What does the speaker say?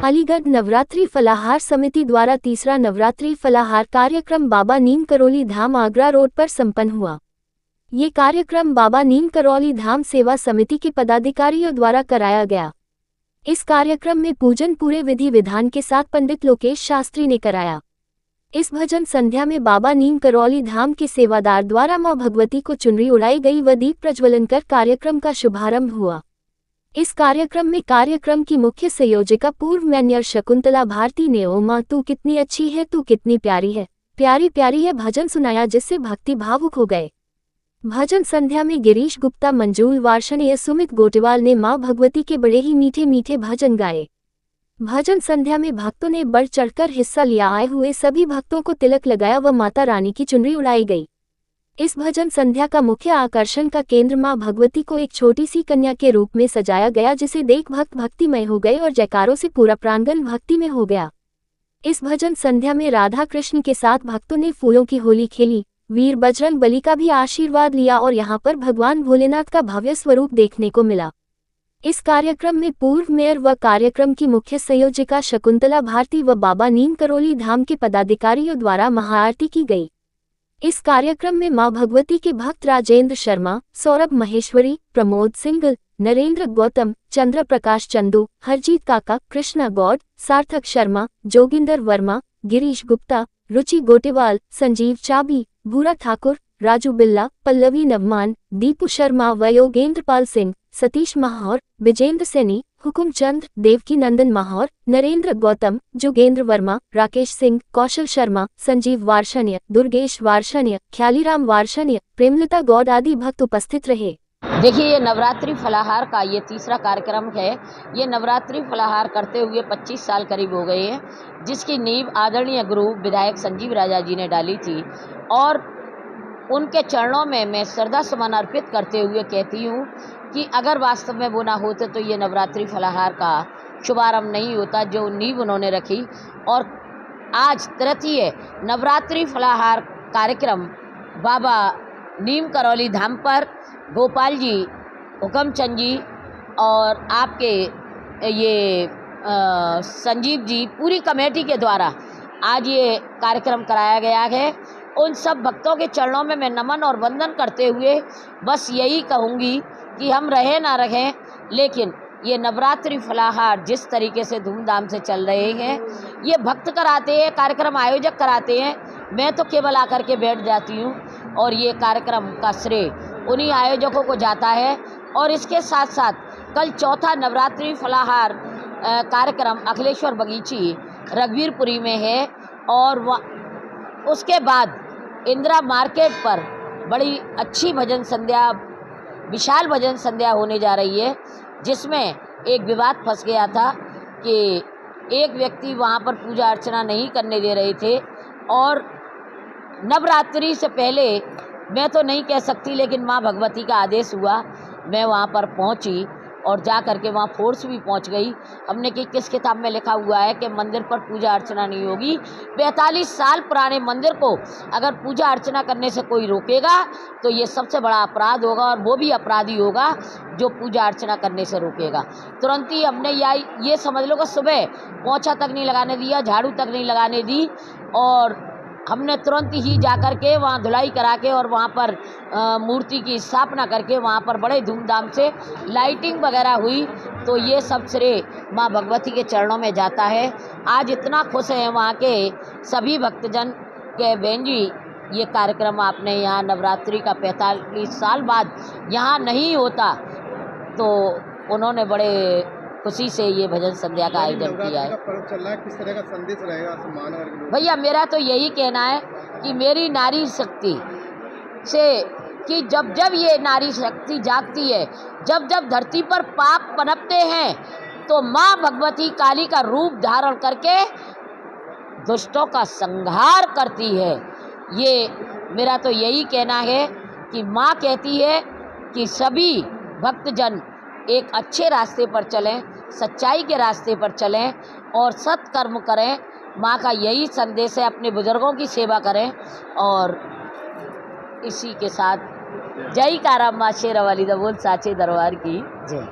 अलीगढ़ नवरात्रि फलाहार समिति द्वारा तीसरा नवरात्रि फलाहार कार्यक्रम बाबा नीम करौली धाम आगरा रोड पर संपन्न हुआ। ये कार्यक्रम बाबा नीम करौली धाम सेवा समिति के पदाधिकारियों द्वारा कराया गया। इस कार्यक्रम में पूजन पूरे विधि विधान के साथ पंडित लोकेश शास्त्री ने कराया। इस भजन संध्या में बाबा नीम करौली धाम के सेवादार द्वारा मां भगवती को चुनरी उड़ाई गई व दीप प्रज्वलन कर कार्यक्रम का शुभारंभ हुआ। इस कार्यक्रम में कार्यक्रम की मुख्य संयोजिका पूर्व मैनेजर शकुंतला भारती ने ओ मां तू कितनी अच्छी है, तू कितनी प्यारी है, प्यारी प्यारी है भजन सुनाया, जिससे भक्ति भावुक हो गए। भजन संध्या में गिरीश गुप्ता, मंजूल वार्षणीय, सुमित गोटेवाल ने मां भगवती के बड़े ही मीठे मीठे भजन गाए। भजन संध्या में भक्तों ने बढ़ चढ़कर हिस्सा लिया। आए हुए सभी भक्तों को तिलक लगाया व माता रानी की चुनरी उड़ाई गई। इस भजन संध्या का मुख्य आकर्षण का केंद्र मां भगवती को एक छोटी सी कन्या के रूप में सजाया गया, जिसे देख भक्त भक्तिमय हो गए और जयकारों से पूरा प्रांगण भक्ति में हो गया। इस भजन संध्या में राधा कृष्ण के साथ भक्तों ने फूलों की होली खेली, वीर बजरंग बली का भी आशीर्वाद लिया और यहाँ पर भगवान भोलेनाथ का भव्य स्वरूप देखने को मिला। इस कार्यक्रम में पूर्व मेयर व कार्यक्रम की मुख्य संयोजिका शकुंतला भारती व बाबा नीम करौली धाम के पदाधिकारियों द्वारा महाआरती की गई। इस कार्यक्रम में मां भगवती के भक्त राजेंद्र शर्मा, सौरभ महेश्वरी, प्रमोद सिंगल, नरेंद्र गौतम, चंद्र प्रकाश चंदू, हरजीत काका, कृष्णा गौड़, सार्थक शर्मा, जोगिंदर वर्मा, गिरीश गुप्ता, रुचि गोटेवाल, संजीव चाबी, भूरा ठाकुर, राजू बिल्ला, पल्लवी नवमान, दीपू शर्मा व योगेंद्र पाल सिंह, सतीश माहौर, विजेंद्र सैनी, हुकुमचंद, देवकी नंदन माहौर, नरेंद्र गौतम, जोगेंद्र वर्मा, राकेश सिंह, कौशल शर्मा, संजीव वार्षण्य, दुर्गेश वार्षण्य, ख्यालीराम वार्षण्य, प्रेमलता गौड़ आदि भक्त उपस्थित रहे। देखिए, ये नवरात्रि फलाहार का ये तीसरा कार्यक्रम है। ये नवरात्रि फलाहार करते हुए 25 साल करीब हो गए हैं, जिसकी नींव आदरणीय गुरु विधायक संजीव राजा जी ने डाली थी और उनके चरणों में मैं श्रद्धा सुमन अर्पित करते हुए कहती हूँ कि अगर वास्तव में वो ना होते तो ये नवरात्रि फलाहार का शुभारंभ नहीं होता, जो नींव उन्होंने रखी। और आज तृतीय नवरात्रि फलाहार कार्यक्रम बाबा नीम करौली धाम पर गोपाल जी, हुकमचंद जी और आपके ये संजीव जी, पूरी कमेटी के द्वारा आज ये कार्यक्रम कराया गया है। उन सब भक्तों के चरणों में मैं नमन और वंदन करते हुए बस यही कहूँगी कि हम रहे ना रहें, लेकिन ये नवरात्रि फलाहार जिस तरीके से धूमधाम से चल रहे हैं, ये भक्त कराते हैं, कार्यक्रम आयोजक कराते हैं, मैं तो केवल आकर के बैठ जाती हूँ और ये कार्यक्रम का श्रेय उन्हीं आयोजकों को जाता है। और इसके साथ साथ कल चौथा नवरात्रि फलाहार कार्यक्रम अखिलेश्वर बगीची रघुवीरपुरी में है और उसके बाद इंदिरा मार्केट पर बड़ी अच्छी भजन संध्या, विशाल भजन संध्या होने जा रही है, जिसमें एक विवाद फंस गया था कि एक व्यक्ति वहां पर पूजा अर्चना नहीं करने दे रहे थे और नवरात्रि से पहले, मैं तो नहीं कह सकती, लेकिन माँ भगवती का आदेश हुआ, मैं वहाँ पर पहुँची और जा करके वहाँ फोर्स भी पहुँच गई। हमने कि किस किताब में लिखा हुआ है कि मंदिर पर पूजा अर्चना नहीं होगी। 45 साल पुराने मंदिर को अगर पूजा अर्चना करने से कोई रोकेगा तो ये सबसे बड़ा अपराध होगा और वो भी अपराधी होगा जो पूजा अर्चना करने से रोकेगा। तुरंत ही हमने ये समझ लो कि सुबह पोंछा तक नहीं लगाने दिया, झाड़ू तक नहीं लगाने दी और हमने तुरंत ही जाकर के वहाँ धुलाई करा के और वहाँ पर मूर्ति की स्थापना करके वहाँ पर बड़े धूमधाम से लाइटिंग वगैरह हुई। तो ये सब श्रेय माँ भगवती के चरणों में जाता है। आज इतना खुश हैं वहाँ के सभी भक्तजन के बहन जी, ये कार्यक्रम आपने यहाँ नवरात्रि का 45 साल बाद यहाँ नहीं होता, तो उन्होंने बड़े खुशी से ये भजन संध्या का आयोजन किया है। चल रहा है, किस तरह का संदेश रहेगा सम्मान वर्ग? भैया, मेरा तो यही कहना है कि मेरी नारी शक्ति से कि जब जब ये नारी शक्ति जागती है, जब जब धरती पर पाप पनपते हैं, तो माँ भगवती काली का रूप धारण करके दुष्टों का संहार करती है। ये मेरा तो यही कहना है कि माँ कहती है कि सभी भक्तजन एक अच्छे रास्ते पर चलें, सच्चाई के रास्ते पर चलें और सत्कर्म करें। माँ का यही संदेश है, अपने बुजुर्गों की सेवा करें। और इसी के साथ जय कारा माँ शेरा वाली दा बोल साचे दरबार की जय।